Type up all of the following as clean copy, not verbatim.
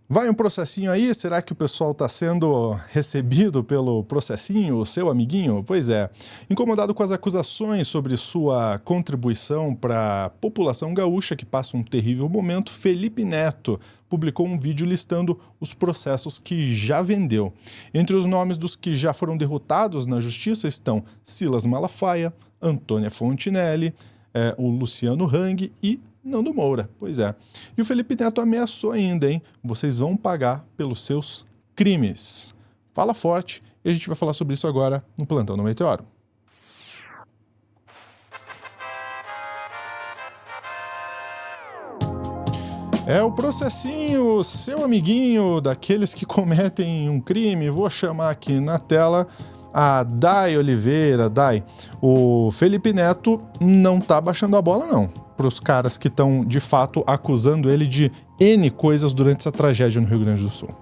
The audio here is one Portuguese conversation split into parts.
Vai um processinho aí? Será que o pessoal está sendo recebido pelo processinho, o seu amiguinho? Pois é. Incomodado com as acusações sobre sua contribuição para a população gaúcha que passa um terrível momento, Felipe Neto publicou um vídeo listando os processos que já vendeu. Entre os nomes dos que já foram derrotados na justiça estão Silas Malafaia, Antônia Fontinelli, o Luciano Hang e Nando Moura. Pois é. E o Felipe Neto ameaçou ainda, hein? Vocês vão pagar pelos seus crimes. Fala forte e a gente vai falar sobre isso agora no Plantão do Meteoro. É o processinho, seu amiguinho, daqueles que cometem um crime. Vou chamar aqui na tela a Day Oliveira. Day, o Felipe Neto não tá baixando a bola, não, para os caras que estão, de fato, acusando ele de N coisas durante essa tragédia no Rio Grande do Sul.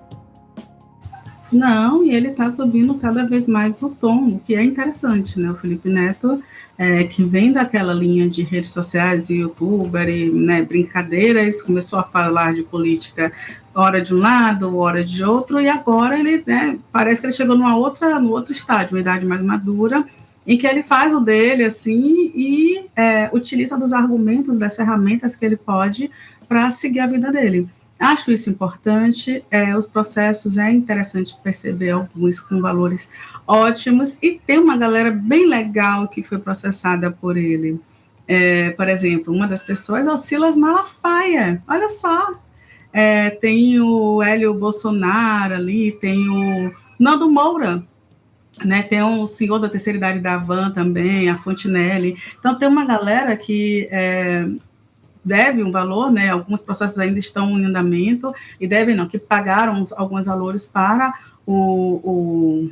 Não, e ele está subindo cada vez mais o tom, o que é interessante, né? O Felipe Neto, que vem daquela linha de redes sociais, de youtuber e, né, brincadeiras, começou a falar de política hora de um lado, hora de outro, e agora ele, né, parece que ele chegou no outro estágio, uma idade mais madura, em que ele faz o dele, assim, e utiliza dos argumentos, das ferramentas que ele pode para seguir a vida dele. Acho isso importante, os processos é interessante perceber alguns com valores ótimos, e tem uma galera bem legal que foi processada por ele. Por exemplo, uma das pessoas é o Silas Malafaia, olha só, tem o Hélio Bolsonaro ali, tem o Nando Moura, né, tem um senhor da terceira idade da Van também, a Fontinelli, então tem uma galera que deve um valor, né, alguns processos ainda estão em andamento, e devem não, que pagaram alguns valores para o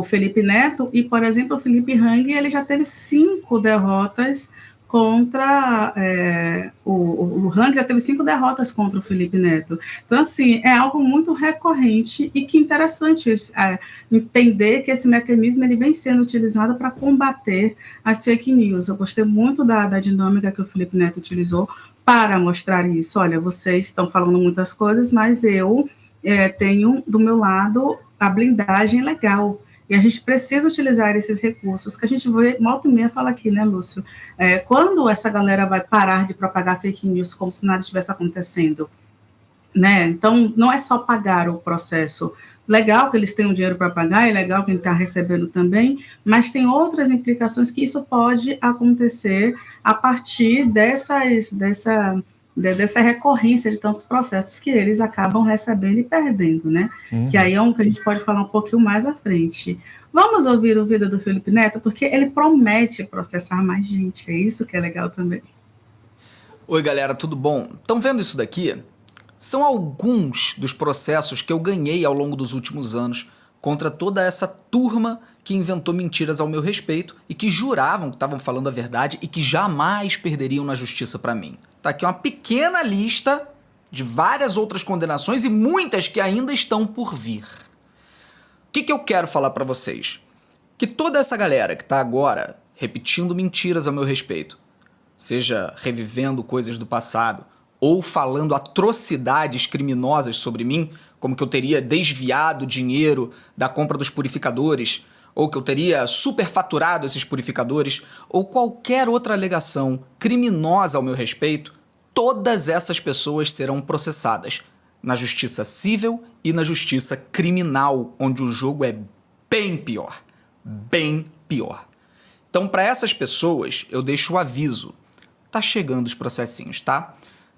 Felipe Neto, e, por exemplo, o Felipe Hang, ele já teve 5 derrotas contra o Hang já teve 5 derrotas contra o Felipe Neto. Então, assim, é algo muito recorrente e que interessante entender que esse mecanismo ele vem sendo utilizado para combater as fake news. Eu gostei muito da dinâmica que o Felipe Neto utilizou para mostrar isso. Olha, vocês estão falando muitas coisas, mas eu tenho do meu lado a blindagem legal. E a gente precisa utilizar esses recursos, que a gente vê, volta e meia fala aqui, né, Lúcio? Quando essa galera vai parar de propagar fake news como se nada estivesse acontecendo, né? Então, não é só pagar o processo. Legal que eles tenham dinheiro para pagar, é legal quem está recebendo também, mas tem outras implicações que isso pode acontecer a partir dessa recorrência de tantos processos que eles acabam recebendo e perdendo, né? Que aí é um que a gente pode falar um pouquinho mais à frente. Vamos ouvir o vídeo do Felipe Neto, porque ele promete processar mais gente, é isso que é legal também. Oi, galera, tudo bom? Estão vendo isso daqui? São alguns dos processos que eu ganhei ao longo dos últimos anos contra toda essa turma que inventou mentiras ao meu respeito e que juravam que estavam falando a verdade e que jamais perderiam na justiça para mim. Tá aqui uma pequena lista de várias outras condenações e muitas que ainda estão por vir. O que eu quero falar para vocês? Que toda essa galera que tá agora repetindo mentiras ao meu respeito, seja revivendo coisas do passado ou falando atrocidades criminosas sobre mim, como que eu teria desviado dinheiro da compra dos purificadores, ou que eu teria superfaturado esses purificadores, ou qualquer outra alegação criminosa ao meu respeito, todas essas pessoas serão processadas na justiça civil e na justiça criminal, onde o jogo é bem pior. Bem pior. Então, para essas pessoas, eu deixo o aviso. Tá chegando os processinhos, tá?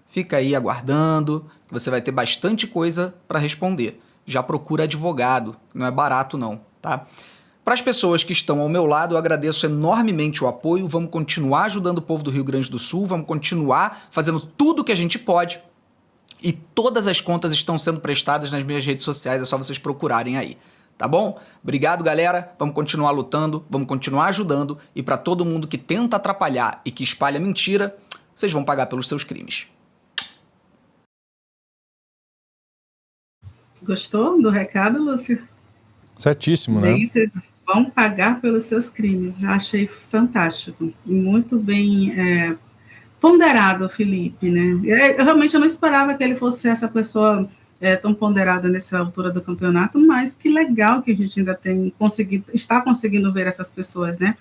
Fica aí aguardando, que você vai ter bastante coisa para responder. Já procura advogado, não é barato não, tá? Para as pessoas que estão ao meu lado, eu agradeço enormemente o apoio, vamos continuar ajudando o povo do Rio Grande do Sul, vamos continuar fazendo tudo o que a gente pode, e todas as contas estão sendo prestadas nas minhas redes sociais, é só vocês procurarem aí, tá bom? Obrigado, galera, vamos continuar lutando, vamos continuar ajudando, e para todo mundo que tenta atrapalhar e que espalha mentira, vocês vão pagar pelos seus crimes. Gostou do recado, Lúcio? Certíssimo, né? Bem, vocês vão pagar pelos seus crimes. Achei fantástico. Muito bem ponderado, Felipe, né? Eu realmente não esperava que ele fosse essa pessoa tão ponderada nessa altura do campeonato, mas que legal que a gente ainda está conseguindo ver essas pessoas, né?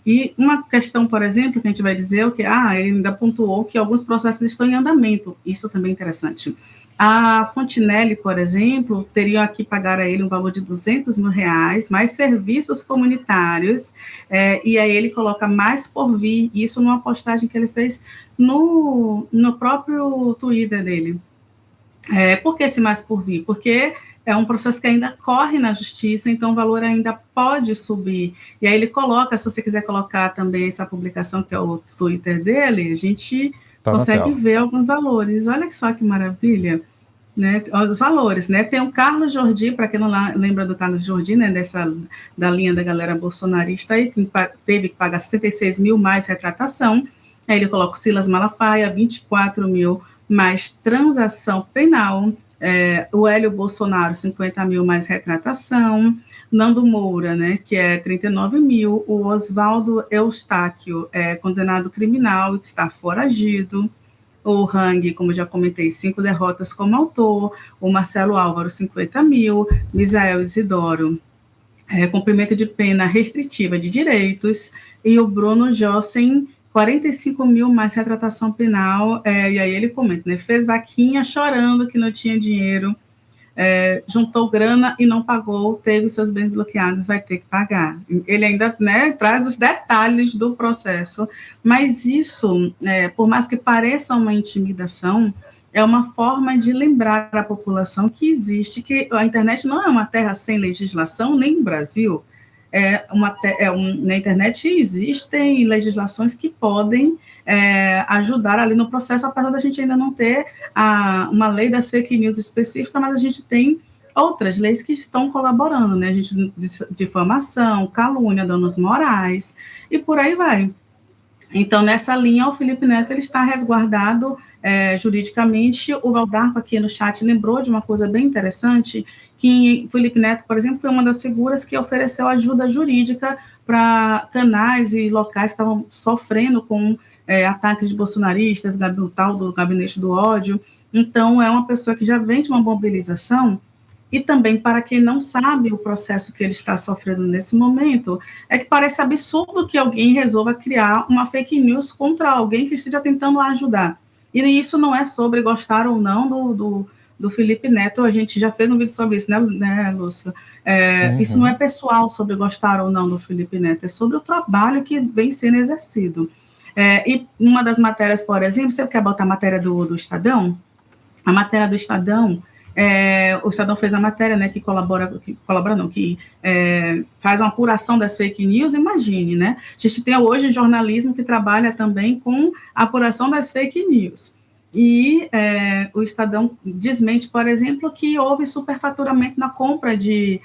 E uma questão, por exemplo, que a gente vai dizer é que ele ainda pontuou que alguns processos estão em andamento. Isso também é interessante. A Fontinelli, por exemplo, teria que pagar a ele um valor de R$200 mil, mais serviços comunitários, e aí ele coloca mais por vir, isso numa postagem que ele fez no próprio Twitter dele. Por que esse mais por vir? Porque é um processo que ainda corre na justiça, então o valor ainda pode subir. E aí ele coloca, se você quiser colocar também essa publicação, que é o Twitter dele, a gente consegue ver alguns valores. Olha só que maravilha, né? Os valores, né? Tem o Carlos Jordi, para quem não lembra do Carlos Jordi, né? Da linha da galera bolsonarista, aí teve que pagar 66 mil mais retratação. Aí ele coloca o Silas Malafaia, 24 mil mais transação penal. O Hélio Bolsonaro, 50 mil mais retratação, Nando Moura, né, que é 39 mil, o Oswaldo Eustáquio condenado criminal, está foragido, o Hang, como já comentei, 5 derrotas como autor, o Marcelo Álvaro, 50 mil, Misael Isidoro, cumprimento de pena restritiva de direitos, e o Bruno Jossen, 45 mil mais retratação penal, e aí ele comenta, né, fez vaquinha chorando que não tinha dinheiro, juntou grana e não pagou, teve seus bens bloqueados, vai ter que pagar. Ele ainda, né, traz os detalhes do processo, mas isso, por mais que pareça uma intimidação, é uma forma de lembrar à população que existe, que a internet não é uma terra sem legislação, nem no Brasil. Na internet existem legislações que podem ajudar ali no processo, apesar da gente ainda não ter uma lei das fake news específica, mas a gente tem outras leis que estão colaborando, né? A gente difamação, calúnia, danos morais, e por aí vai. Então, nessa linha, o Felipe Neto ele está resguardado juridicamente. O Valdarco aqui no chat lembrou de uma coisa bem interessante, que o Felipe Neto, por exemplo, foi uma das figuras que ofereceu ajuda jurídica para canais e locais que estavam sofrendo com ataques de bolsonaristas, o tal do gabinete do ódio. Então, é uma pessoa que já vem de uma mobilização. E também, para quem não sabe o processo que ele está sofrendo nesse momento, é que parece absurdo que alguém resolva criar uma fake news contra alguém que esteja tentando ajudar. E isso não é sobre gostar ou não do Felipe Neto, a gente já fez um vídeo sobre isso, né Lúcio? Isso não é pessoal sobre gostar ou não do Felipe Neto, é sobre o trabalho que vem sendo exercido. E uma das matérias, por exemplo, você quer botar a matéria do Estadão? A matéria do Estadão, o Estadão fez a matéria, né, que faz uma apuração das fake news. Imagine, né? A gente tem hoje um jornalismo que trabalha também com a apuração das fake news. E o Estadão desmente, por exemplo, que houve superfaturamento na compra de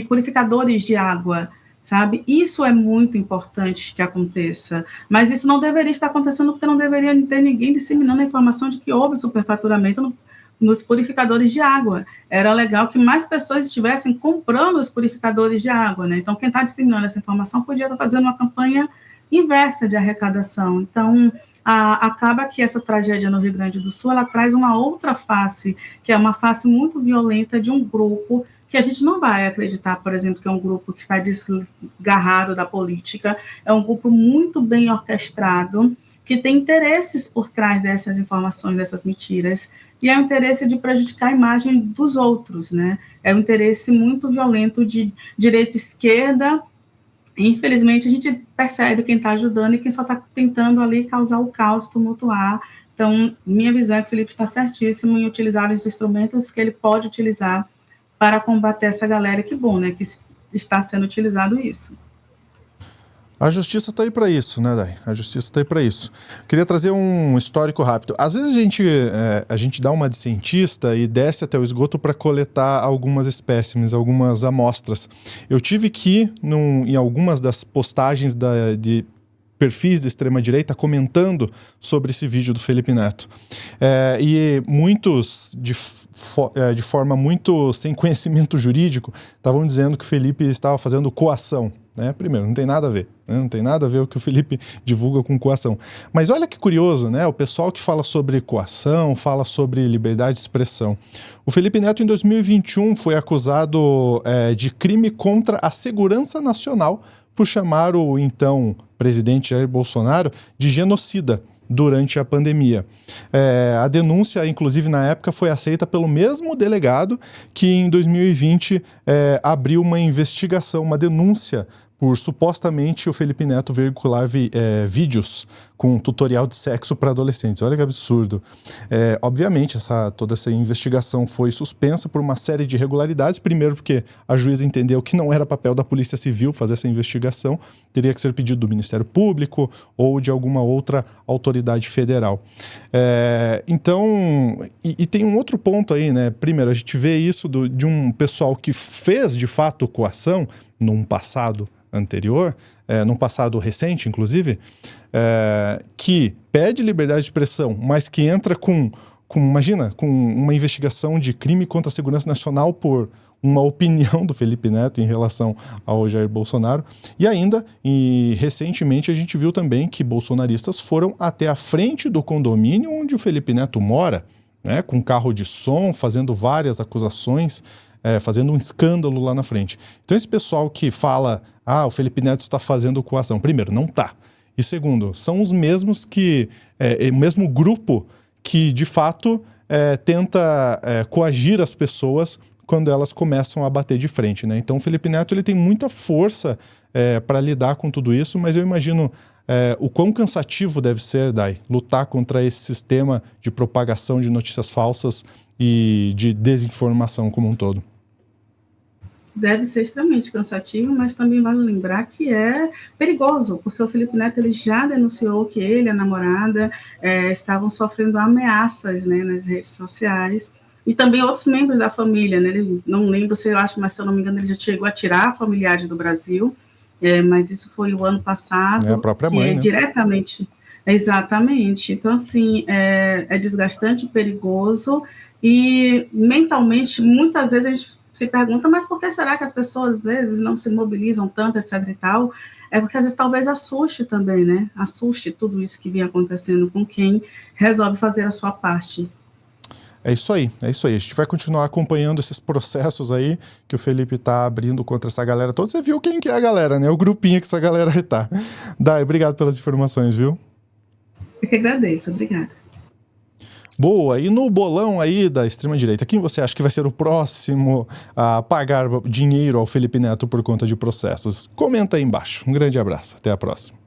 purificadores de água, sabe? Isso é muito importante que aconteça, mas isso não deveria estar acontecendo porque não deveria ter ninguém disseminando a informação de que houve superfaturamento nos purificadores de água. Era legal que mais pessoas estivessem comprando os purificadores de água, né? Então, quem está disseminando essa informação podia estar fazendo uma campanha inversa de arrecadação. Então, acaba que essa tragédia no Rio Grande do Sul, ela traz uma outra face, que é uma face muito violenta de um grupo que a gente não vai acreditar, por exemplo, que é um grupo que está desgarrado da política, é um grupo muito bem orquestrado, que tem interesses por trás dessas informações, dessas mentiras, e é o interesse de prejudicar a imagem dos outros, né? É um interesse muito violento de direita e esquerda. Infelizmente, a gente percebe quem está ajudando e quem só está tentando ali causar o caos, tumultuar. Então, minha visão é que o Felipe está certíssimo em utilizar os instrumentos que ele pode utilizar para combater essa galera. Que bom, né, que está sendo utilizado isso. A justiça está aí para isso, né, Day? A justiça está aí para isso. Queria trazer um histórico rápido. Às vezes a gente dá uma de cientista e desce até o esgoto para coletar algumas espécimes, algumas amostras. Eu tive que ir em algumas das postagens de perfis da extrema-direita comentando sobre esse vídeo do Felipe Neto. E muitos, de forma muito sem conhecimento jurídico, estavam dizendo que o Felipe estava fazendo coação. né? Primeiro, não tem nada a ver, né? Não tem nada a ver o que o Felipe divulga com coação. Mas olha que curioso, né? O pessoal que fala sobre coação, fala sobre liberdade de expressão. O Felipe Neto, em 2021, foi acusado de crime contra a segurança nacional por chamar o então presidente Jair Bolsonaro de genocida durante a pandemia. A denúncia, inclusive, na época, foi aceita pelo mesmo delegado que, em 2020, abriu uma investigação, uma denúncia por supostamente o Felipe Neto veicular vídeos com tutorial de sexo para adolescentes. Olha que absurdo. Obviamente, toda essa investigação foi suspensa por uma série de irregularidades. Primeiro, porque a juíza entendeu que não era papel da Polícia Civil fazer essa investigação, teria que ser pedido do Ministério Público ou de alguma outra autoridade federal. Então, tem um outro ponto aí, né? Primeiro, a gente vê isso de um pessoal que fez, de fato, coação num passado anterior, num passado recente, inclusive, que pede liberdade de expressão, mas que entra imagina, com uma investigação de crime contra a segurança nacional por uma opinião do Felipe Neto em relação ao Jair Bolsonaro. E ainda, recentemente, a gente viu também que bolsonaristas foram até a frente do condomínio onde o Felipe Neto mora, né, com carro de som, fazendo várias acusações, fazendo um escândalo lá na frente. Então esse pessoal que fala, o Felipe Neto está fazendo coação, primeiro, não está. E segundo, são os mesmos o mesmo grupo que, de fato, tenta coagir as pessoas quando elas começam a bater de frente, né? Então o Felipe Neto ele tem muita força para lidar com tudo isso, mas eu imagino o quão cansativo deve ser, Dai, lutar contra esse sistema de propagação de notícias falsas e de desinformação como um todo. Deve ser extremamente cansativo, mas também vale lembrar que é perigoso, porque o Felipe Neto ele já denunciou que ele e a namorada estavam sofrendo ameaças, né, nas redes sociais, e também outros membros da família, né? Ele, não lembro se eu acho, mas se eu não me engano ele já chegou a tirar familiares do Brasil, mas isso foi o ano passado. A própria mãe, né? Diretamente, exatamente. Então, assim, é desgastante, perigoso, e mentalmente, muitas vezes a gente se pergunta, mas por que será que as pessoas, às vezes, não se mobilizam tanto, etc e tal? Porque, às vezes, talvez assuste também, né? Assuste tudo isso que vem acontecendo com quem resolve fazer a sua parte. É isso aí, é isso aí. A gente vai continuar acompanhando esses processos aí que o Felipe tá abrindo contra essa galera toda. Você viu quem que é a galera, né? O grupinho que essa galera tá. Dai, obrigado pelas informações, viu? Eu que agradeço, obrigada. Boa, e no bolão aí da extrema-direita, quem você acha que vai ser o próximo a pagar dinheiro ao Felipe Neto por conta de processos? Comenta aí embaixo. Um grande abraço, até a próxima.